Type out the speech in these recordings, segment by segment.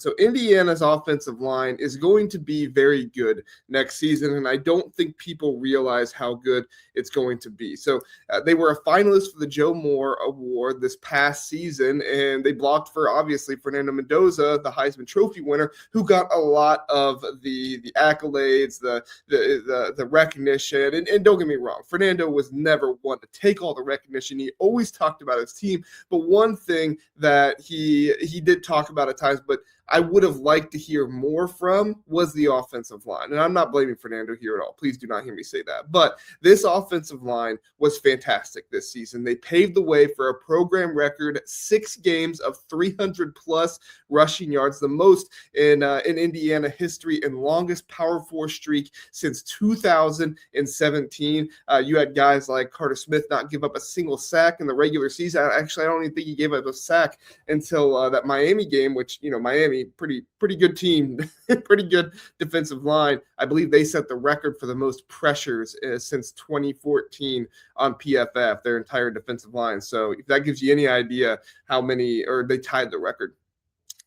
So Indiana's offensive line is going to be very good next season, and I don't think people realize how good it's going to be. So they were a finalist for the Joe Moore Award this past season, and they blocked for, obviously, Fernando Mendoza, the Heisman Trophy winner, who got a lot of the accolades, the recognition. And don't get me wrong, Fernando was never one to take all the recognition. He always talked about his team, but one thing that he did talk about at times, but I would have liked to hear more from was the offensive line. And I'm not blaming Fernando here at all. Please do not hear me say that. But this offensive line was fantastic this season. They paved the way for a program record 6 games of 300-plus rushing yards, the most in Indiana history and longest Power 4 streak since 2017. You had guys like Carter Smith not give up a single sack in the regular season. Actually, I don't even think he gave up a sack until that Miami game, which, Miami, pretty good team, pretty good defensive line. I believe they set the record for the most pressures since 2014 on PFF, their entire defensive line. So if that gives you any idea how many, or they tied the record,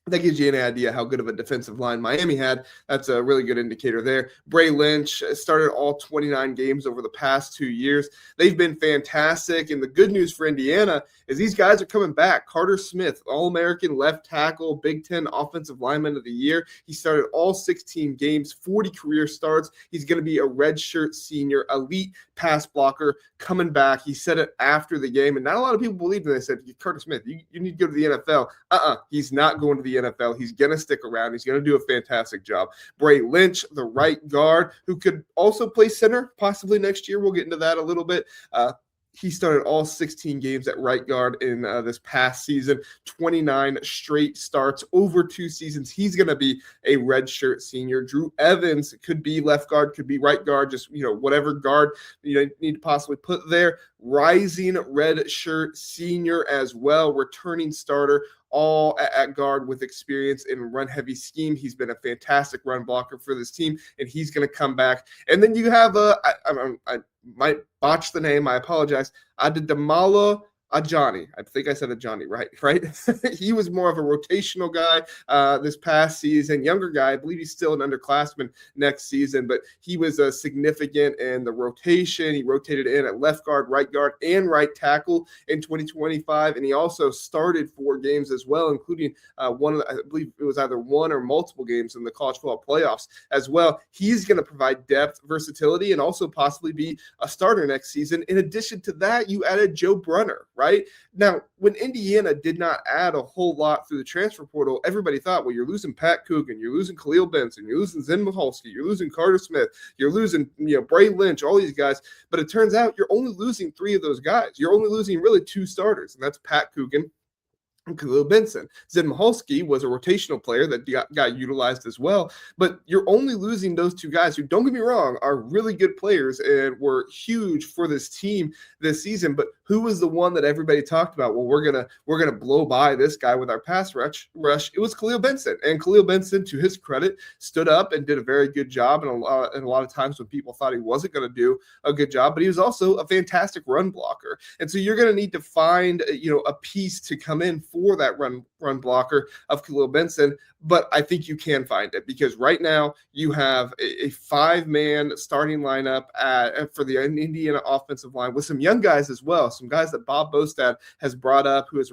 that gives you any idea how good of a defensive line Miami had. That's a really good indicator there. Bray Lynch started all 29 games over the past 2 years. They've been fantastic, and the good news for Indiana is these guys are coming back. Carter Smith, All-American left tackle, Big Ten Offensive Lineman of the Year. He started all 16 games, 40 career starts. He's going to be a redshirt senior, elite pass blocker coming back. He said it after the game, and not a lot of people believed him. They said, Carter Smith, you need to go to the NFL. He's not going to the NFL. He's going to stick around. He's going to do a fantastic job. Bray Lynch, the right guard, who could also play center possibly next year. We'll get into that a little bit. He started all 16 games at right guard in this past season, 29 straight starts over 2 seasons. He's going to be a redshirt senior. Drew Evans could be left guard, could be right guard, just, whatever guard you need to possibly put there. Rising redshirt senior as well, returning starter, all at guard with experience in run-heavy scheme. He's been a fantastic run blocker for this team, and he's going to come back. And then you have I might botch the name. I apologize. Adedamola Ajani. I think I said Ajani, right? He was more of a rotational guy this past season. Younger guy. I believe he's still an underclassman next season, but he was significant in the rotation. He rotated in at left guard, and right tackle in 2025, and he also started 4 games as well, including one of the, I believe it was either one or multiple games in the college football playoffs as well. He's going to provide depth, versatility, and also possibly be a starter next season. In addition to that, you added Joe Brunner, right? Now, when Indiana did not add a whole lot through the transfer portal, everybody thought, well, you're losing Pat Coogan, you're losing Khalil Benson, you're losing Zen Michalski, you're losing Carter Smith, you're losing Bray Lynch, all these guys. But it turns out you're only losing 3 of those guys. You're only losing really 2 starters, and that's Pat Coogan and Khalil Benson. Zen Michalski was a rotational player that got utilized as well, but you're only losing those 2 guys who, don't get me wrong, are really good players and were huge for this team this season. But who was the one that everybody talked about? Well, we're gonna blow by this guy with our pass rush. It was Khalil Benson, and Khalil Benson, to his credit, stood up and did a very good job. And a lot of times when people thought he wasn't going to do a good job, but he was also a fantastic run blocker. And so you're going to need to find a piece to come in for that run blocker of Khalil Benson. But I think you can find it, because right now you have a 5-man starting lineup for the Indiana offensive line with some young guys as well, some guys that Bob Bostad has brought up, who has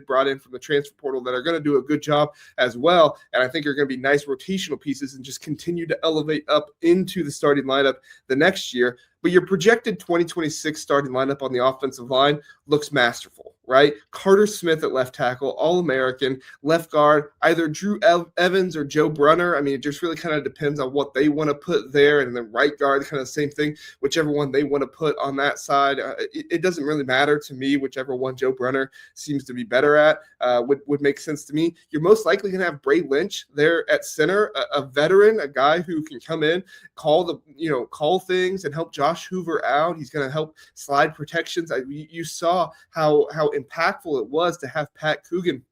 brought in from the transfer portal, that are going to do a good job as well. And I think are going to be nice rotational pieces and just continue to elevate up into the starting lineup the next year. But your projected 2026 starting lineup on the offensive line looks masterful, right? Carter Smith at left tackle, All-American. Left guard, either Drew Evans or Joe Brunner. I mean, it just really kind of depends on what they want to put there. And then right guard, kind of the same thing, whichever one they want to put on that side. It doesn't really matter to me, whichever one Joe Brunner seems to be better at would make sense to me. You're most likely going to have Bray Lynch there at center, a veteran, a guy who can come in, call things and help Josh Hoover out. He's going to help slide protections. You saw how impactful it was to have Pat Coogan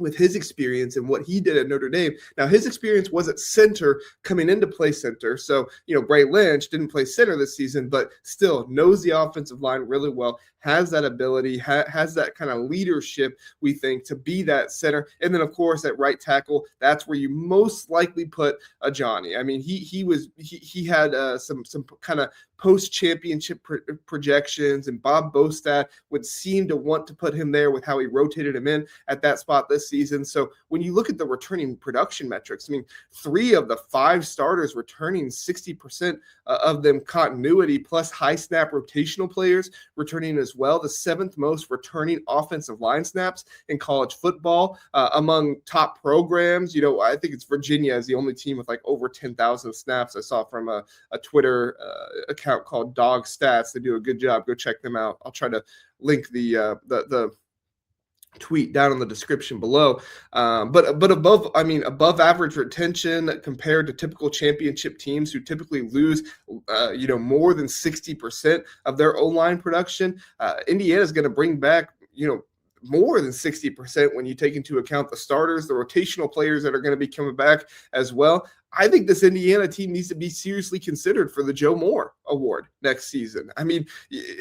with his experience and what he did at Notre Dame. Now, his experience was at center coming into play center. So, Bray Lynch didn't play center this season, but still knows the offensive line really well, has that ability, has that kind of leadership, we think, to be that center. And then, of course, at right tackle, that's where you most likely put Ajani. I mean, he had some kind of post-championship projections, and Bob Bostad would seem to want to put him there with how he rotated him in at that spot this season. So when you look at the returning production metrics, I mean, 3 of the 5 starters returning 60% of them continuity, plus high snap rotational players returning as well. The 7th most returning offensive line snaps in college football among top programs. I think it's Virginia is the only team with like over 10,000 snaps. I saw from a Twitter account called Dog Stats. They do a good job. Go check them out. I'll try to link the tweet down in the description below. But above average retention compared to typical championship teams who typically lose, more than 60% of their O-line production. Indiana is going to bring back, more than 60% when you take into account the starters, the rotational players that are going to be coming back as well. I think this Indiana team needs to be seriously considered for the Joe Moore Award next season. I mean,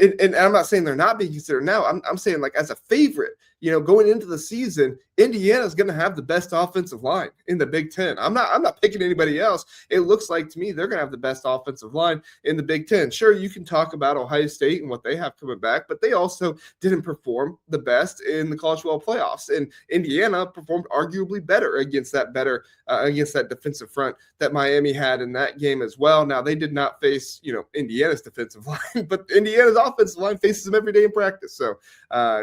and I'm not saying they're not being considered now. I'm saying, like, as a favorite, going into the season, Indiana is going to have the best offensive line in the Big Ten. I'm not picking anybody else. It looks like to me they're going to have the best offensive line in the Big Ten. Sure, you can talk about Ohio State and what they have coming back, but they also didn't perform the best in the college football playoffs. And Indiana performed arguably better against that defensive front that Miami had in that game as well. Now, they did not face, Indiana's defensive line, but Indiana's offensive line faces them every day in practice. So,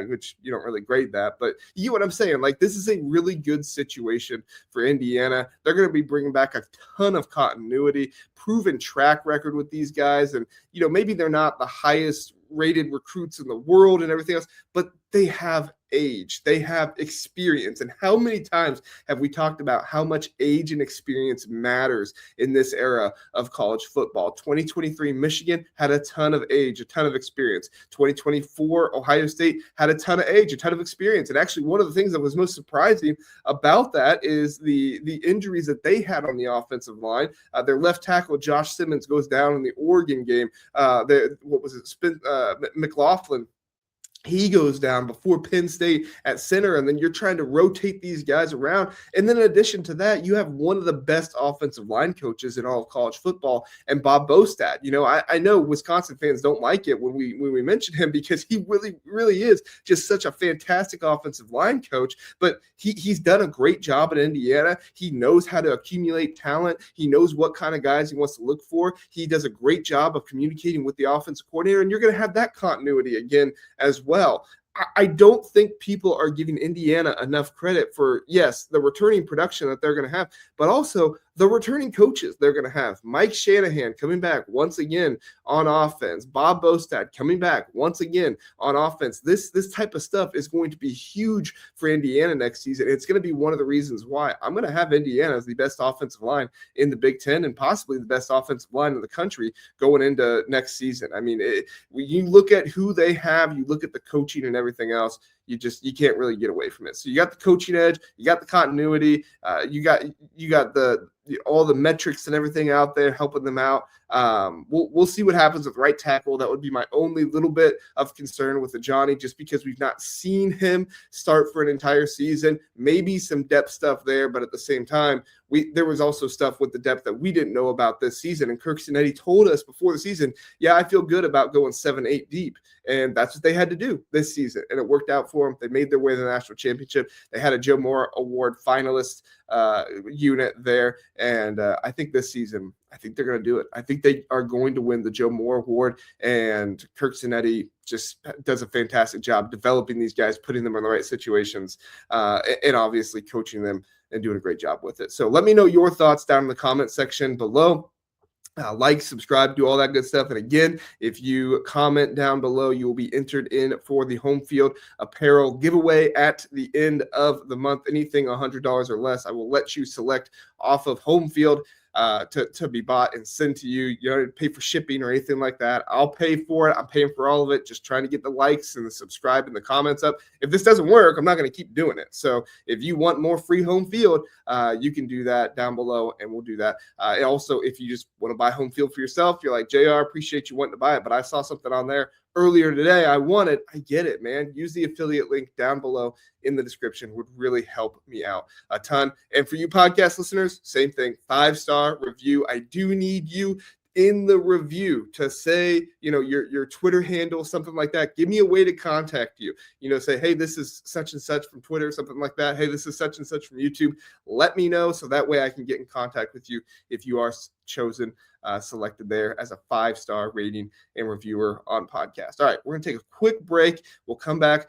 which you don't really grade that, but you get what I'm saying. Like, this is a really good situation for Indiana. They're going to be bringing back a ton of continuity, proven track record with these guys. And, maybe they're not the highest rated recruits in the world and everything else, but they have age, they have experience. And how many times have we talked about how much age and experience matters in this era of college football? 2023 Michigan had a ton of age, a ton of experience. 2024 Ohio State had a ton of age, a ton of experience. And actually, one of the things that was most surprising about that is the injuries that they had on the offensive line. Their left tackle Josh Simmons goes down in the Oregon game. McLaughlin, he goes down before Penn State at center, and then you're trying to rotate these guys around. And then in addition to that, you have one of the best offensive line coaches in all of college football, and Bob Bostad. I know Wisconsin fans don't like it when we mention him because he really, really is just such a fantastic offensive line coach, but he's done a great job at Indiana. He knows how to accumulate talent. He knows what kind of guys he wants to look for. He does a great job of communicating with the offensive coordinator, and you're going to have that continuity again as well. I don't think people are giving Indiana enough credit for, yes, the returning production that they're going to have, but also the returning coaches they're going to have. Mike Shanahan coming back once again on offense. Bob Bostad coming back once again on offense. This type of stuff is going to be huge for Indiana next season. It's going to be one of the reasons why I'm going to have Indiana as the best offensive line in the Big Ten and possibly the best offensive line in the country going into next season. I mean, you look at who they have, you look at the coaching and everything else, you can't really get away from it. So you got the coaching edge, you got the continuity, you got all the metrics and everything out there helping them out. We'll see what happens with right tackle. That would be my only little bit of concern with Ajani, just because we've not seen him start for an entire season. Maybe some depth stuff there, but at the same time, there was also stuff with the depth that we didn't know about this season. And Kirk Cinetti told us before the season, yeah, I feel good about going 7-8 deep. And that's what they had to do this season. And it worked out for them. They made their way to the national championship. They had a Joe Moore Award finalist unit there. And I think this season, I think they're going to do it. I think they are going to win the Joe Moore Award. And Kirk Cinetti just does a fantastic job developing these guys, putting them in the right situations, and obviously coaching them and doing a great job with it. So let me know your thoughts down in the comment section below. Like, subscribe, do all that good stuff. And again, if you comment down below, you will be entered in for the Home Field Apparel giveaway at the end of the month. Anything $100 or less, I will let you select off of Home Field. to be bought and sent to you. You don't pay for shipping or anything like that. I'll pay for it. I'm paying for all of it. Just trying to get the likes and the subscribe and the comments up. If this doesn't work, I'm not going to keep doing it. So if you want more free home field, you can do that down below, and we'll do that. And also, if you just want to buy home field for yourself, you're like, JR, appreciate you wanting to buy it, but I saw something on there earlier today I want it. I get it, man. Use the affiliate link down below in the description. Would really help me out a ton. And for you podcast listeners, same thing. 5-star review. I do need you in the review to say, your Twitter handle, something like that. Give me a way to contact you. Say, hey, this is such and such from Twitter, something like that. Hey, this is such and such from YouTube. Let me know so that way I can get in contact with you if you are chosen, selected there as a 5-star rating and reviewer on podcast. All right, we're going to take a quick break. We'll come back,